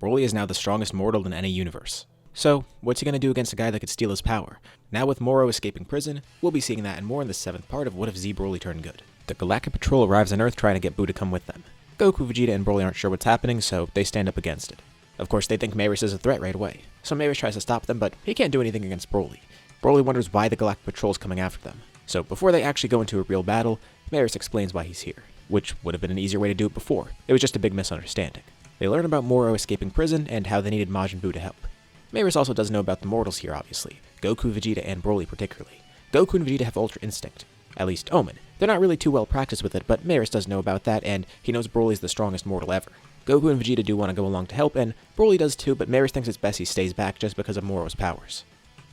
Broly is now the strongest mortal in any universe. So, what's he gonna do against a guy that could steal his power? Now with Moro escaping prison, we'll be seeing that and more in the 7th part of What If Z Broly Turned Good. The Galactic Patrol arrives on Earth trying to get Buu to come with them. Goku, Vegeta, and Broly aren't sure what's happening, so they stand up against it. Of course, they think Beerus is a threat right away, so Beerus tries to stop them, but he can't do anything against Broly. Broly wonders why the Galactic Patrol is coming after them. So before they actually go into a real battle, Beerus explains why he's here, which would have been an easier way to do it before. It was just a big misunderstanding. They learn about Moro escaping prison and how they needed Majin Buu to help. Beerus also does know about the mortals here, obviously. Goku, Vegeta, and Broly particularly. Goku and Vegeta have Ultra Instinct. At least Omen. They're not really too well practiced with it, but Beerus does know about that, and he knows Broly's the strongest mortal ever. Goku and Vegeta do want to go along to help, and Broly does too, but Beerus thinks it's best he stays back just because of Moro's powers.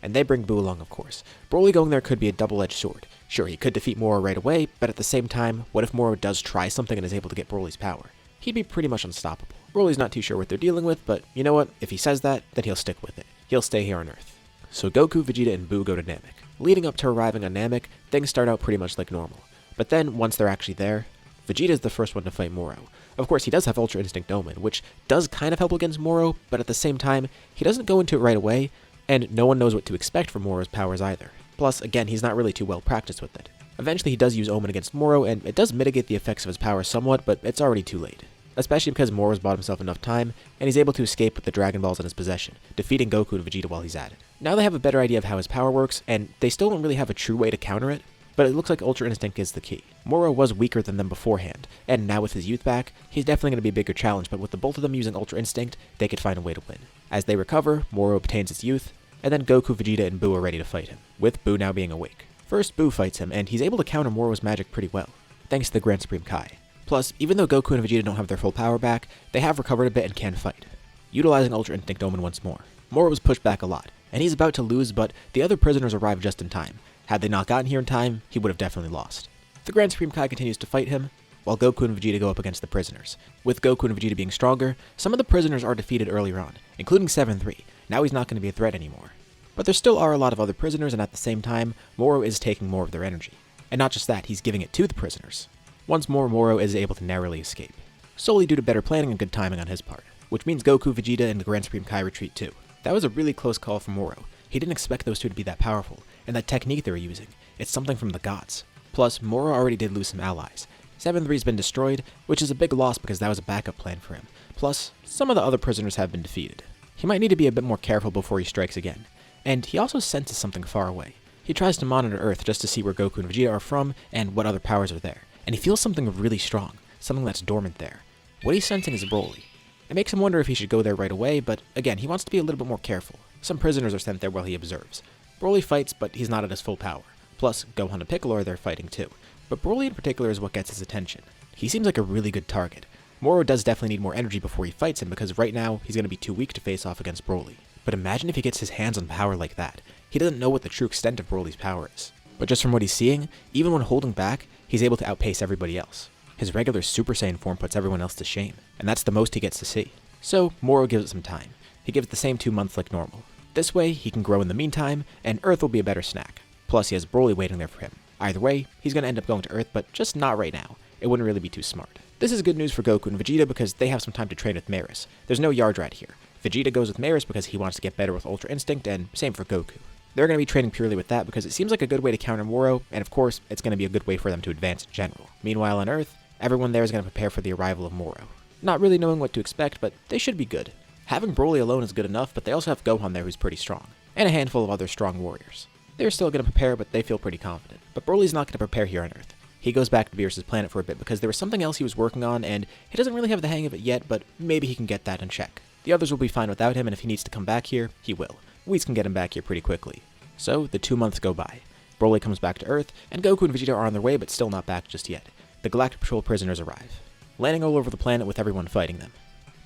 And they bring Buu along, of course. Broly going there could be a double-edged sword. Sure, he could defeat Moro right away, but at the same time, what if Moro does try something and is able to get Broly's power? He'd be pretty much unstoppable. Broly's not too sure what they're dealing with, but you know what? If he says that, then he'll stick with it. He'll stay here on Earth. So Goku, Vegeta, and Buu go to Namek. Leading up to arriving on Namek, things start out pretty much like normal. But then, once they're actually there, Vegeta's the first one to fight Moro. Of course, he does have Ultra Instinct Omen, which does kind of help against Moro, but at the same time, he doesn't go into it right away, and no one knows what to expect from Moro's powers either. Plus, again, he's not really too well practiced with it. Eventually, he does use Omen against Moro, and it does mitigate the effects of his powers somewhat, but it's already too late. Especially because Moro's bought himself enough time, and he's able to escape with the Dragon Balls in his possession, defeating Goku and Vegeta while he's at it. Now they have a better idea of how his power works, and they still don't really have a true way to counter it, but it looks like Ultra Instinct is the key. Moro was weaker than them beforehand, and now with his youth back, he's definitely going to be a bigger challenge, but with the both of them using Ultra Instinct, they could find a way to win. As they recover, Moro obtains his youth, and then Goku, Vegeta, and Buu are ready to fight him, with Buu now being awake. First, Buu fights him, and he's able to counter Moro's magic pretty well, thanks to the Grand Supreme Kai. Plus, even though Goku and Vegeta don't have their full power back, they have recovered a bit and can fight. Utilizing Ultra Instinct Omen once more, Moro was pushed back a lot, and he's about to lose, but the other prisoners arrive just in time. Had they not gotten here in time, he would have definitely lost. The Grand Supreme Kai continues to fight him, while Goku and Vegeta go up against the prisoners. With Goku and Vegeta being stronger, some of the prisoners are defeated earlier on, including 7-3. Now he's not going to be a threat anymore. But there still are a lot of other prisoners, and at the same time, Moro is taking more of their energy. And not just that, he's giving it to the prisoners. Once more, Moro is able to narrowly escape, solely due to better planning and good timing on his part, which means Goku, Vegeta, and the Grand Supreme Kai retreat too. That was a really close call for Moro. He didn't expect those two to be that powerful, and that technique they were using, it's something from the gods. Plus, Moro already did lose some allies. 7-3's been destroyed, which is a big loss because that was a backup plan for him. Plus, some of the other prisoners have been defeated. He might need to be a bit more careful before he strikes again. And he also senses something far away. He tries to monitor Earth just to see where Goku and Vegeta are from and what other powers are there. And he feels something really strong, something that's dormant there. What he's sensing is BROLY. It makes him wonder if he should go there right away, but again, he wants to be a little bit more careful. Some prisoners are sent there while he observes. Broly fights, but he's not at his full power. Plus, Gohan and Piccolo are there fighting too. But Broly in particular is what gets his attention. He seems like a really good target. Moro does definitely need more energy before he fights him because right now, he's going to be too weak to face off against Broly. But imagine if he gets his hands on power like that. He doesn't know what the true extent of Broly's power is. But just from what he's seeing, even when holding back, he's able to outpace everybody else. His regular Super Saiyan form puts everyone else to shame, and that's the most he gets to see. So, Moro gives it some time. He gives it the same 2 months like normal. This way, he can grow in the meantime, and Earth will be a better snack. Plus, he has Broly waiting there for him. Either way, he's going to end up going to Earth, but just not right now. It wouldn't really be too smart. This is good news for Goku and Vegeta because they have some time to train with Beerus. There's no yard rat here. Vegeta goes with Beerus because he wants to get better with Ultra Instinct, and same for Goku. They're going to be training purely with that because it seems like a good way to counter Moro, and of course, it's going to be a good way for them to advance in general. Meanwhile on Earth, everyone there is going to prepare for the arrival of Moro. Not really knowing what to expect, but they should be good. Having Broly alone is good enough, but they also have Gohan there who's pretty strong, and a handful of other strong warriors. They're still going to prepare, but they feel pretty confident. But Broly's not going to prepare here on Earth. He goes back to Beerus' planet for a bit because there was something else he was working on, and he doesn't really have the hang of it yet, but maybe he can get that in check. The others will be fine without him, and if he needs to come back here, he will. Whis can get him back here pretty quickly. So, the 2 months go by. Broly comes back to Earth, and Goku and Vegeta are on their way, but still not back just yet. The Galactic Patrol prisoners arrive, landing all over the planet with everyone fighting them.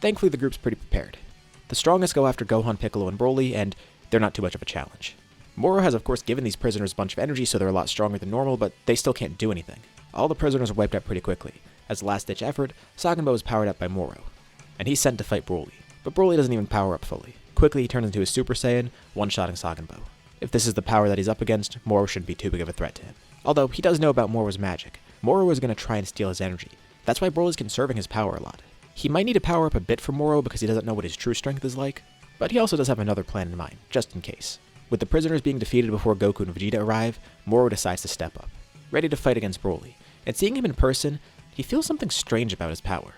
Thankfully, the group's pretty prepared. The strongest go after Gohan, Piccolo, and Broly, and they're not too much of a challenge. Moro has of course given these prisoners a bunch of energy, so they're a lot stronger than normal, but they still can't do anything. All the prisoners are wiped out pretty quickly. As a last-ditch effort, Saganbo is powered up by Moro, and he's sent to fight Broly. But Broly doesn't even power up fully. Quickly, he turns into a Super Saiyan, one-shotting Saganbo. If this is the power that he's up against, Moro shouldn't be too big of a threat to him. Although, he does know about Moro's magic. Moro is going to try and steal his energy. That's why Broly's conserving his power a lot. He might need to power up a bit for Moro because he doesn't know what his true strength is like, but he also does have another plan in mind, just in case. With the prisoners being defeated before Goku and Vegeta arrive, Moro decides to step up, ready to fight against BROLY, and seeing him in person, he feels something strange about his power.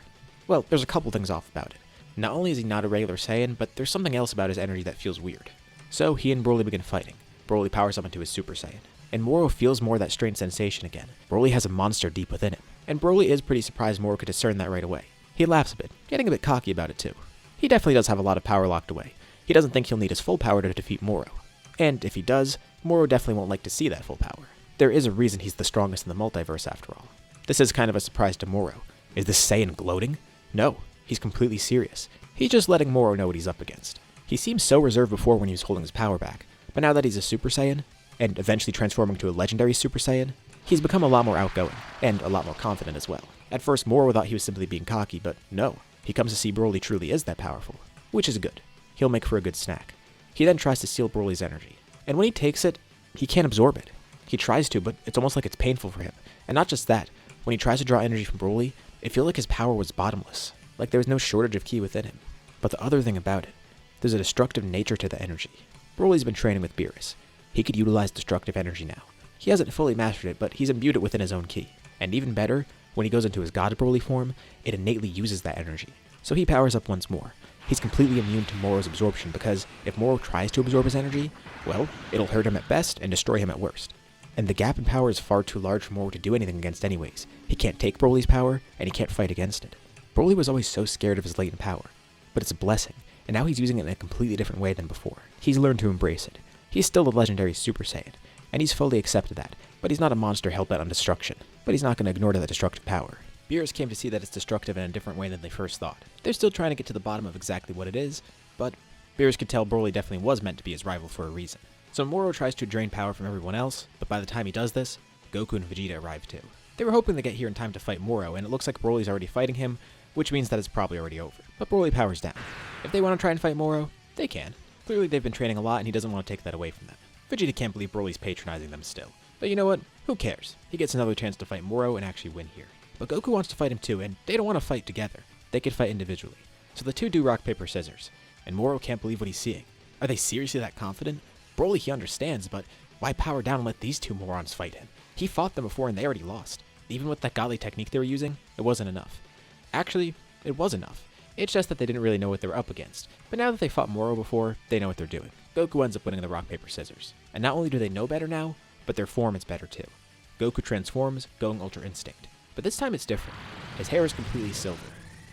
Well, there's a couple things off about it. Not only is he not a regular Saiyan, but there's something else about his energy that feels weird. So he and BROLY begin fighting. BROLY powers up into his Super Saiyan, and Moro feels more of that strange sensation again. BROLY has a monster deep within him, and BROLY is pretty surprised Moro could discern that right away. He laughs a bit, getting a bit cocky about it too. He definitely does have a lot of power locked away. He doesn't think he'll need his full power to defeat Moro. And if he does, Moro definitely won't like to see that full power. There is a reason he's the strongest in the multiverse after all. This is kind of a surprise to Moro. Is this Saiyan gloating? No, he's completely serious. He's just letting Moro know what he's up against. He seemed so reserved before when he was holding his power back, but now that he's a Super Saiyan, and eventually transforming to a legendary Super Saiyan, he's become a lot more outgoing, and a lot more confident as well. At first, Moro thought he was simply being cocky, but no, he comes to see BROLY truly is that powerful, which is good. He'll make for a good snack. He then tries to steal BROLY's energy, and when he takes it, he can't absorb it. He tries to, but it's almost like it's painful for him. And not just that, when he tries to draw energy from BROLY, it feels like his power was bottomless, like there was no shortage of ki within him. But the other thing about it, there's a destructive nature to the energy. BROLY's been training with Beerus. He could utilize destructive energy now. He hasn't fully mastered it, but he's imbued it within his own ki. And even better, when he goes into his God BROLY form, it innately uses that energy. So he powers up once more. He's completely immune to Moro's absorption because if Moro tries to absorb his energy, well, it'll hurt him at best and destroy him at worst. And the gap in power is far too large for Moro to do anything against anyways. He can't take BROLY's power, and he can't fight against it. BROLY was always so scared of his latent power, but it's a blessing, and now he's using it in a completely different way than before. He's learned to embrace it. He's still a legendary Super Saiyan, and he's fully accepted that, but he's not a monster hell-bent on destruction. But he's not going to ignore that destructive power. Beerus came to see that it's destructive in a different way than they first thought. They're still trying to get to the bottom of exactly what it is, but Beerus could tell BROLY definitely was meant to be his rival for a reason. So Moro tries to drain power from everyone else, but by the time he does this, Goku and Vegeta arrive too. They were hoping to get here in time to fight Moro, and it looks like BROLY's already fighting him, which means that it's probably already over. But BROLY powers down. If they want to try and fight Moro, they can. Clearly they've been training a lot and he doesn't want to take that away from them. Vegeta can't believe BROLY's patronizing them still. But you know what? Who cares? He gets another chance to fight Moro and actually win here. But Goku wants to fight him too, and they don't want to fight together. They could fight individually. So the two do rock, paper, scissors. And Moro can't believe what he's seeing. Are they seriously that confident? BROLY he understands, but why power down and let these two morons fight him? He fought them before and they already lost. Even with that godly technique they were using, it wasn't enough. Actually, it was enough. It's just that they didn't really know what they were up against. But now that they fought Moro before, they know what they're doing. Goku ends up winning the rock, paper, scissors. And not only do they know better now, but their form is better too. Goku transforms, going Ultra Instinct. But this time it's different. His hair is completely silver.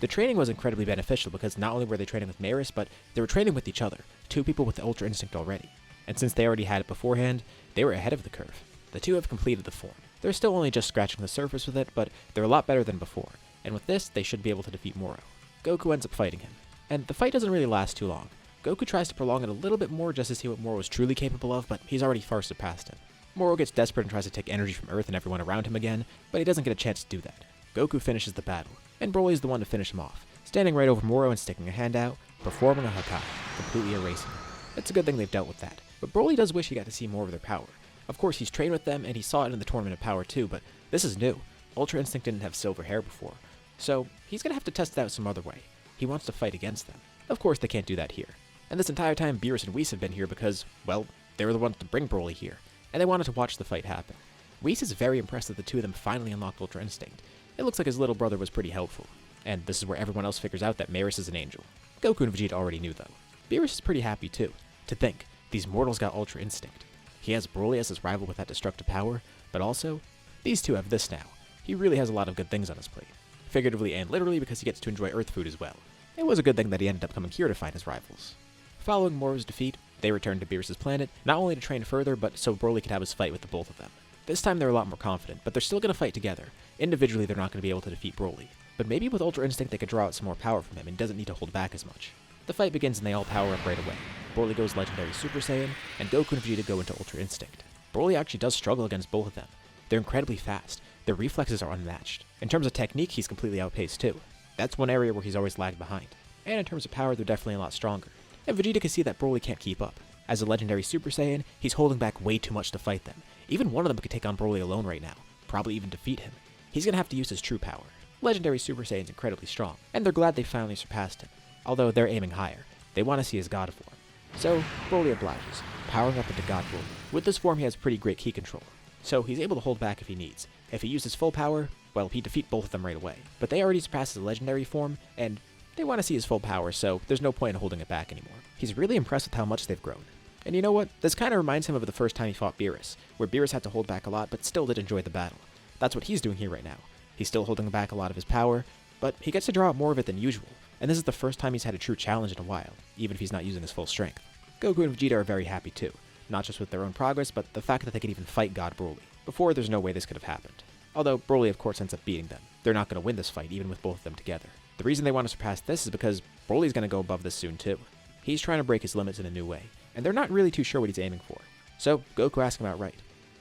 The training was incredibly beneficial because not only were they training with Beerus, but they were training with each other, two people with the Ultra Instinct already. And since they already had it beforehand, they were ahead of the curve. The two have completed the form. They're still only just scratching the surface with it, but they're a lot better than before. And with this, they should be able to defeat Moro. Goku ends up fighting him. And the fight doesn't really last too long. Goku tries to prolong it a little bit more just to see what Moro is truly capable of, but he's already far surpassed him. Moro gets desperate and tries to take energy from Earth and everyone around him again, but he doesn't get a chance to do that. Goku finishes the battle, and BROLY is the one to finish him off, standing right over Moro and sticking a hand out, performing a Hakai, completely erasing him. It's a good thing they've dealt with that, but BROLY does wish he got to see more of their power. Of course, he's trained with them, and he saw it in the Tournament of Power too, but this is new. Ultra Instinct didn't have silver hair before, so he's gonna have to test it out some other way. He wants to fight against them. Of course, they can't do that here. And this entire time, Beerus and Whis have been here because, well, they were the ones to bring BROLY here, and they wanted to watch the fight happen. Whis is very impressed that the two of them finally unlocked Ultra Instinct. It looks like his little brother was pretty helpful, and this is where everyone else figures out that Beerus is an angel. Goku and Vegeta already knew though. Beerus is pretty happy too. To think, these mortals got Ultra Instinct. He has BROLY as his rival with that destructive power, but also, these two have this now. He really has a lot of good things on his plate. Figuratively and literally because he gets to enjoy Earth food as well. It was a good thing that he ended up coming here to find his rivals. Following Moro's defeat, they returned to Beerus' planet, not only to train further, but so BROLY could have his fight with the both of them. This time they're a lot more confident, but they're still going to fight together. Individually they're not going to be able to defeat BROLY, but maybe with Ultra Instinct they could draw out some more power from him and doesn't need to hold back as much. The fight begins and they all power up right away. BROLY goes Legendary Super Saiyan, and Goku and Vegeta go into Ultra Instinct. BROLY actually does struggle against both of them. They're incredibly fast. Their reflexes are unmatched. In terms of technique, he's completely outpaced too. That's one area where he's always lagged behind. And in terms of power, they're definitely a lot stronger. And Vegeta can see that BROLY can't keep up. As a Legendary Super Saiyan, he's holding back way too much to fight them. Even one of them could take on BROLY alone right now, probably even defeat him. He's gonna have to use his true power. Legendary Super Saiyan's incredibly strong, and they're glad they finally surpassed him, although they're aiming higher. They want to see his God form. So, BROLY obliges, powering up into God BROLY. With this form he has pretty great ki control, so he's able to hold back if he needs. If he uses full power, well, he'd defeat both of them right away. But they already surpassed his legendary form, and they want to see his full power, so there's no point in holding it back anymore. He's really impressed with how much they've grown. And you know what? This kind of reminds him of the first time he fought Beerus, where Beerus had to hold back a lot but still did enjoy the battle. That's what he's doing here right now. He's still holding back a lot of his power, but he gets to draw out more of it than usual, and this is the first time he's had a true challenge in a while, even if he's not using his full strength. Goku and Vegeta are very happy too, not just with their own progress, but the fact that they could even fight God BROLY. Before, there's no way this could have happened. Although BROLY of course ends up beating them. They're not going to win this fight, even with both of them together. The reason they want to surpass this is because BROLY's going to go above this soon too. He's trying to break his limits in a new way, and they're not really too sure what he's aiming for. So Goku asks him outright,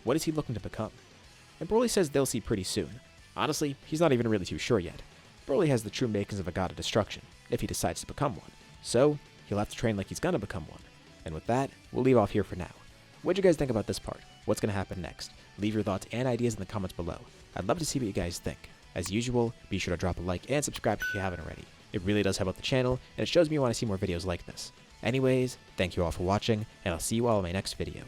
what is he looking to become? And BROLY says they'll see pretty soon. Honestly, he's not even really too sure yet. BROLY has the true makings of a god of destruction, if he decides to become one. So, he'll have to train like he's gonna become one. And with that, we'll leave off here for now. What'd you guys think about this part? What's gonna happen next? Leave your thoughts and ideas in the comments below. I'd love to see what you guys think. As usual, be sure to drop a like and subscribe if you haven't already. It really does help out the channel, and it shows me you want to see more videos like this. Anyways, thank you all for watching, and I'll see you all in my next video.